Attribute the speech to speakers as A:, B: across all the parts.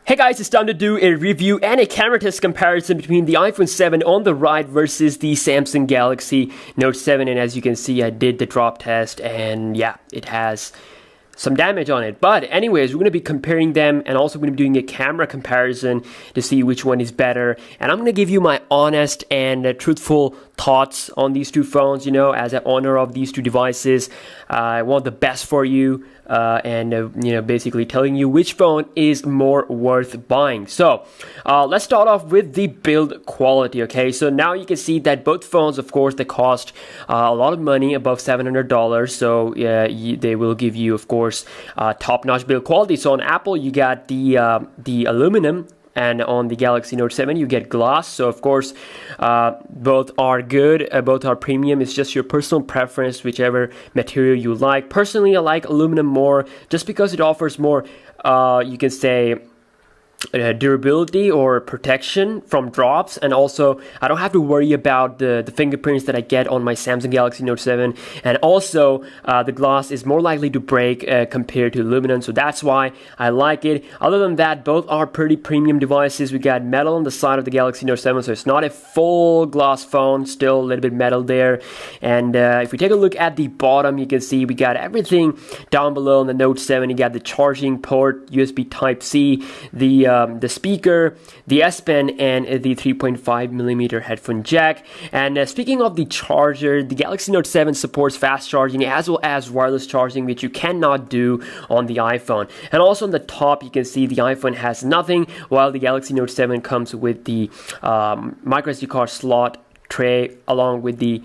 A: Hey guys, it's time to do a review and a camera test comparison between the iPhone 7 on the right versus the Samsung Galaxy Note 7. And as you can see, I did the drop test and yeah, it has some damage on it. But anyways, we're going to be comparing them and also going to be doing a camera comparison to see which one is better. And I'm going to give you my honest and truthful thoughts on these two phones. You know, as an owner of these two devices, I want the best for you. Basically telling you which phone is more worth buying. So let's start off with the build quality. Okay, so now you can see that both phones, of course, they cost a lot of money, above $700. So they will give you, of course, top-notch build quality. So on Apple, you got the aluminum. And on the Galaxy Note 7, you get glass. So, of course, both are good. Both are premium. It's just your personal preference, whichever material you like. Personally, I like aluminum more just because it offers more, you can say, durability or protection from drops, and also I don't have to worry about the fingerprints that I get on my Samsung Galaxy Note 7, and also the glass is more likely to break compared to aluminum, so that's why I like it. Other than that, both are pretty premium devices. We got metal on the side of the Galaxy Note 7, so it's not a full glass phone, still a little bit metal there. And if we take a look at the bottom, you can see we got everything down below on the Note 7. You got the charging port, USB Type-C, the speaker, the S Pen, and the 3.5mm headphone jack. And speaking of the charger, the Galaxy Note 7 supports fast charging as well as wireless charging, which you cannot do on the iPhone. And also on the top, you can see the iPhone has nothing, while the Galaxy Note 7 comes with the micro SD card slot tray along with the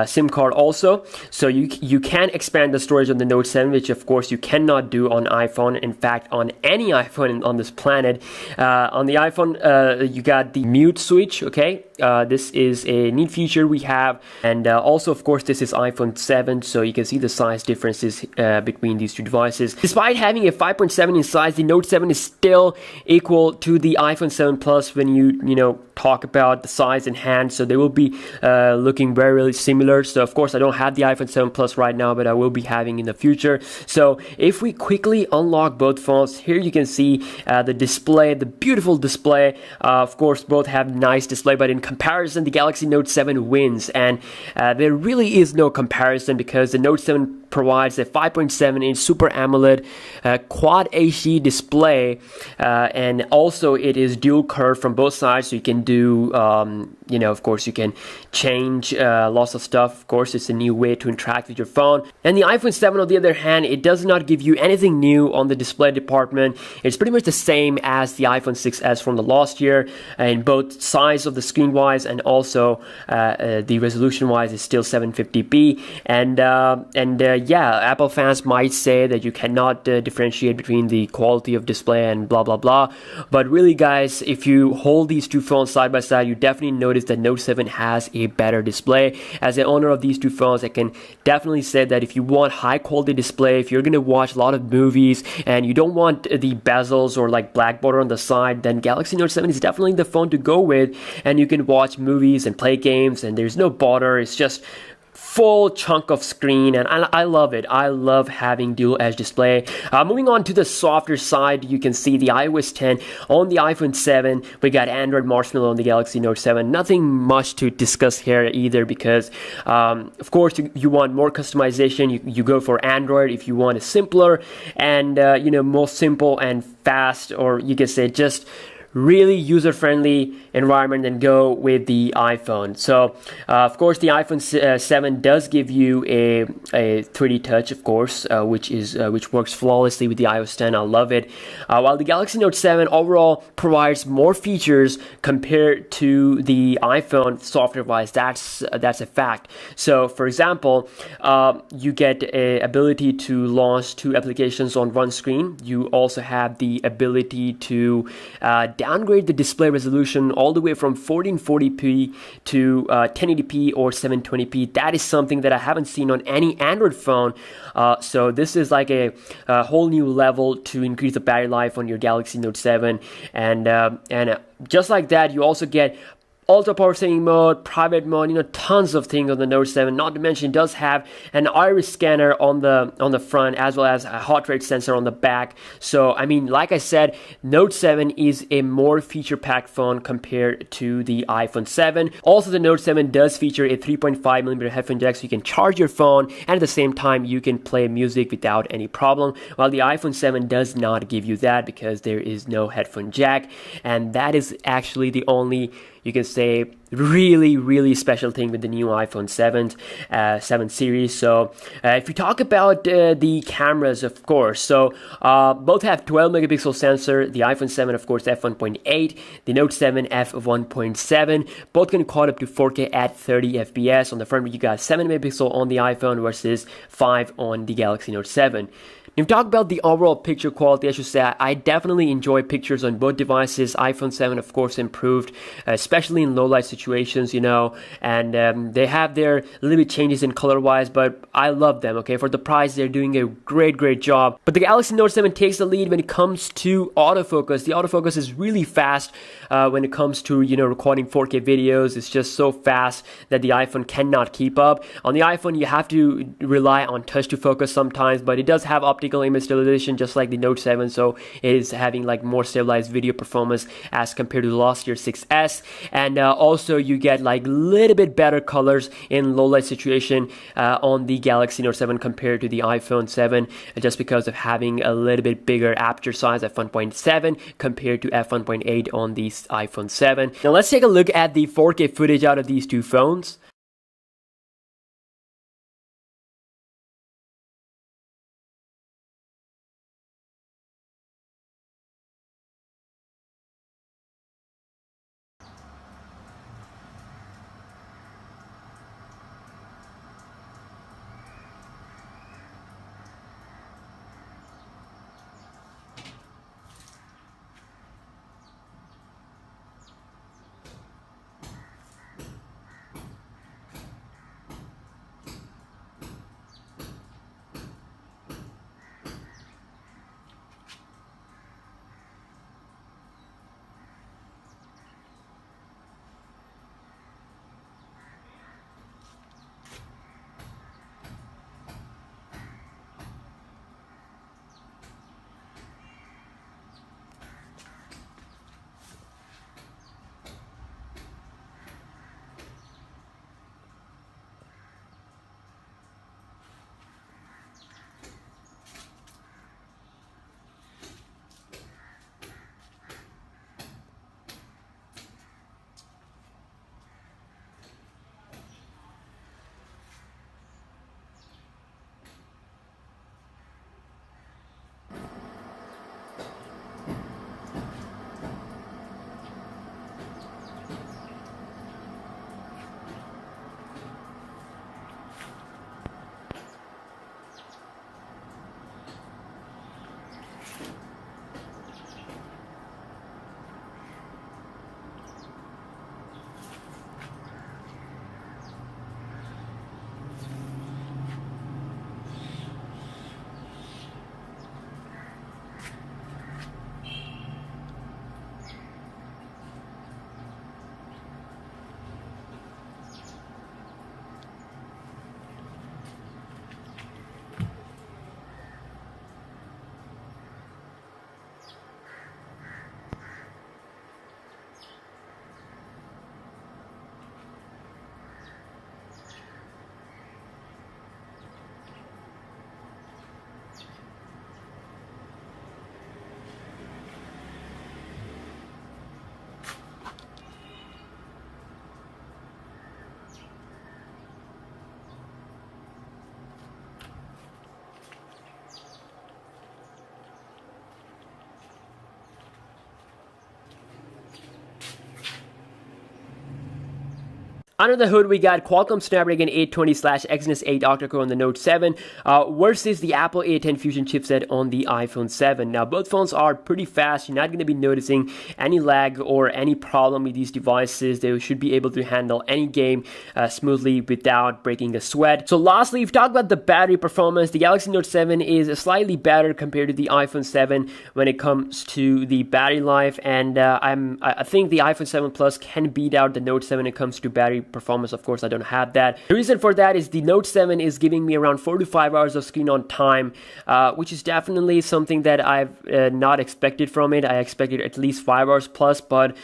A: SIM card also. So you can expand the storage on the Note 7, which of course you cannot do on iPhone. In fact, on any iPhone on this planet. On the iPhone, you got the mute switch. Okay, this is a neat feature we have, and also of course this is iPhone 7, so you can see the size differences between these two devices. Despite having a 5.7 in size, the Note 7 is still equal to the iPhone 7 Plus when you talk about the size and hand, so they will be looking very, really similar. So of course I don't have the iPhone 7 Plus right now, but I will be having in the future. So if we quickly unlock both phones, here you can see the display, the beautiful display. Of course both have nice display, but in comparison, the Galaxy Note 7 wins, and there really is no comparison because the Note 7 provides a 5.7-inch Super AMOLED Quad HD display, and also it is dual curve from both sides, so you can do of course you can change lots of stuff. Of course, it's a new way to interact with your phone. And the iPhone 7, on the other hand, it does not give you anything new on the display department. It's pretty much the same as the iPhone 6s from the last year, in both size of the screen wise and also the resolution wise is still 720p. And Apple fans might say that you cannot differentiate between the quality of display and blah blah blah, but really guys, if you hold these two phones side by side, you definitely notice that Note 7 has a better display. As an owner of these two phones, I can definitely say that if you want high quality display, if you're going to watch a lot of movies and you don't want the bezels or like black border on the side, then Galaxy Note 7 is definitely the phone to go with, and you can watch movies and play games and there's no border. It's just full chunk of screen, and I love it. I love having dual edge display. Moving on to the softer side, you can see the iOS 10 on the iPhone 7. We got Android Marshmallow on the Galaxy Note 7. Nothing much to discuss here either because of course you want more customization. You go for Android if you want a simpler and more simple and fast, or you can say just really user-friendly environment, and go with the iPhone. So of course the iPhone 7 does give you a 3D touch, of course, which works flawlessly with the iOS 10. I love it. While the Galaxy Note 7 overall provides more features compared to the iPhone software-wise, that's a fact. So for example, you get a ability to launch 2 applications on one screen. You also have the ability to downgrade the display resolution all the way from 1440p to 1080p or 720p. That is something that I haven't seen on any Android phone. So this is like a whole new level to increase the battery life on your Galaxy Note 7. And just like that, you also get ultra power saving mode, private mode, tons of things on the Note 7. Not to mention, it does have an iris scanner on the front, as well as a heart rate sensor on the back. So I mean, like I said, Note 7 is a more feature-packed phone compared to the iPhone 7. Also, the Note 7 does feature a 3.5mm headphone jack, so you can charge your phone, and at the same time you can play music without any problem, while the iPhone 7 does not give you that because there is no headphone jack. And that is actually the only, you can say, really special thing with the new iPhone 7 series. So if we talk about the cameras, of course, so both have 12 megapixel sensor. The iPhone 7, of course, f1.8, the Note 7 f1.7. Both can quad up to 4K at 30 fps. On the front, you got 7 megapixel on the iPhone versus 5 on the Galaxy Note 7. If we talk about the overall picture quality, I should say I definitely enjoy pictures on both devices. iPhone 7, of course, improved, especially in low light situations, and they have their little bit changes in color-wise, but I love them, okay? For the price, they're doing a great job. But the Galaxy Note 7 takes the lead when it comes to autofocus. The autofocus is really fast when it comes to, recording 4K videos. It's just so fast that the iPhone cannot keep up. On the iPhone, you have to rely on touch to focus sometimes, but it does have optical image stabilization just like the Note 7, so it is having like more stabilized video performance as compared to the last year 6S. And also you get like little bit better colors in low light situation on the Galaxy Note 7 compared to the iPhone 7, just because of having a little bit bigger aperture size, f1.7 compared to f1.8 on the iPhone 7. Now let's take a look at the 4K footage out of these two phones. Under the hood, we got Qualcomm Snapdragon 820/Exynos 8 octa-core on the Note 7 versus the Apple A10 Fusion chipset on the iPhone 7. Now, both phones are pretty fast. You're not going to be noticing any lag or any problem with these devices. They should be able to handle any game smoothly without breaking a sweat. So lastly, we've talked about the battery performance. The Galaxy Note 7 is slightly better compared to the iPhone 7 when it comes to the battery life, and I think the iPhone 7 Plus can beat out the Note 7 when it comes to battery performance. Of course, I don't have that. The reason for that is the Note 7 is giving me around 4 to 5 hours of screen on time, which is definitely something that I've not expected from it. I expected at least 5 hours plus, but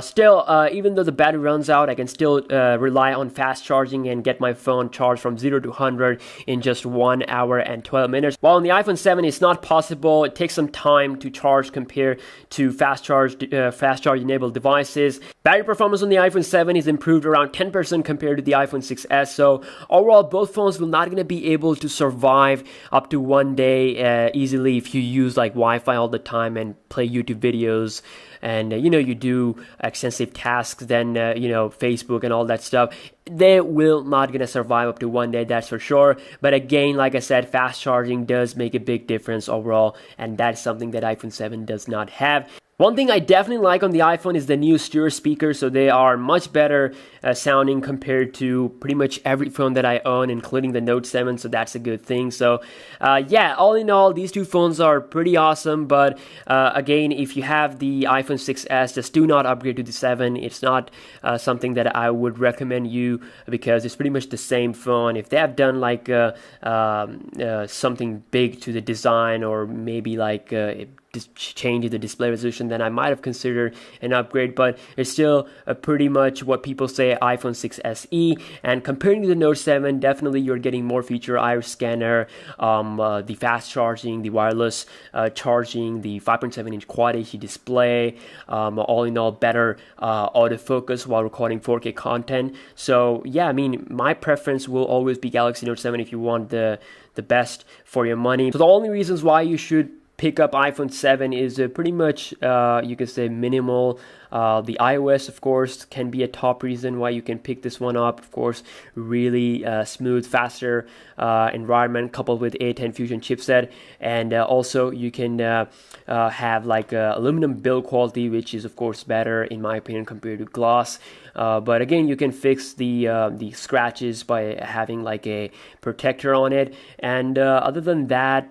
A: still, even though the battery runs out, I can still rely on fast charging and get my phone charged from 0 to 100 in just 1 hour and 12 minutes. While on the iPhone 7, it's not possible. It takes some time to charge compared to fast charge enabled devices. Battery performance on the iPhone 7 is improved around 10% compared to the iPhone 6s. So overall, both phones will not going to be able to survive up to 1 day easily if you use like Wi-Fi all the time and play YouTube videos and you do extensive tasks, then Facebook and all that stuff. They will not gonna survive up to 1 day, that's for sure. But again, like I said, fast charging does make a big difference overall, and that's something that iPhone 7 does not have. One thing I definitely like on the iPhone is the new stereo speakers, so they are much better sounding compared to pretty much every phone that I own, including the Note 7, so that's a good thing. So yeah, all in all, these two phones are pretty awesome, but again, if you have the iPhone 6s, just do not upgrade to the 7. It's not something that I would recommend you, because it's pretty much the same phone. If they have done like something big to the design, or maybe like change the display resolution, then I might have considered an upgrade, but it's still pretty much what people say iPhone 6 SE. And comparing to the Note 7, definitely you're getting more feature, iris scanner, the fast charging, the wireless charging, the 5.7-inch Quad HD display, all in all better autofocus while recording 4K content. So yeah, I mean, my preference will always be Galaxy Note 7 if you want the best for your money. So the only reasons why you should pick up iPhone 7 is pretty much, you could say, minimal. The iOS, of course, can be a top reason why you can pick this one up. Of course, really smooth, faster environment coupled with A10 Fusion chipset, and also you can have like aluminum build quality, which is of course better in my opinion compared to glass. But again, you can fix the scratches by having like a protector on it, and other than that,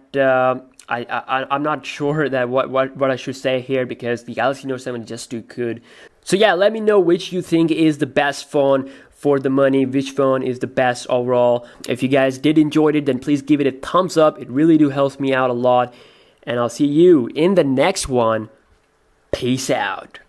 A: I'm not sure that what I should say here, because the Galaxy Note 7 is just too good. So yeah, let me know which you think is the best phone for the money, which phone is the best overall. If you guys did enjoy it, then please give it a thumbs up. It really helps me out a lot. And I'll see you in the next one. Peace out.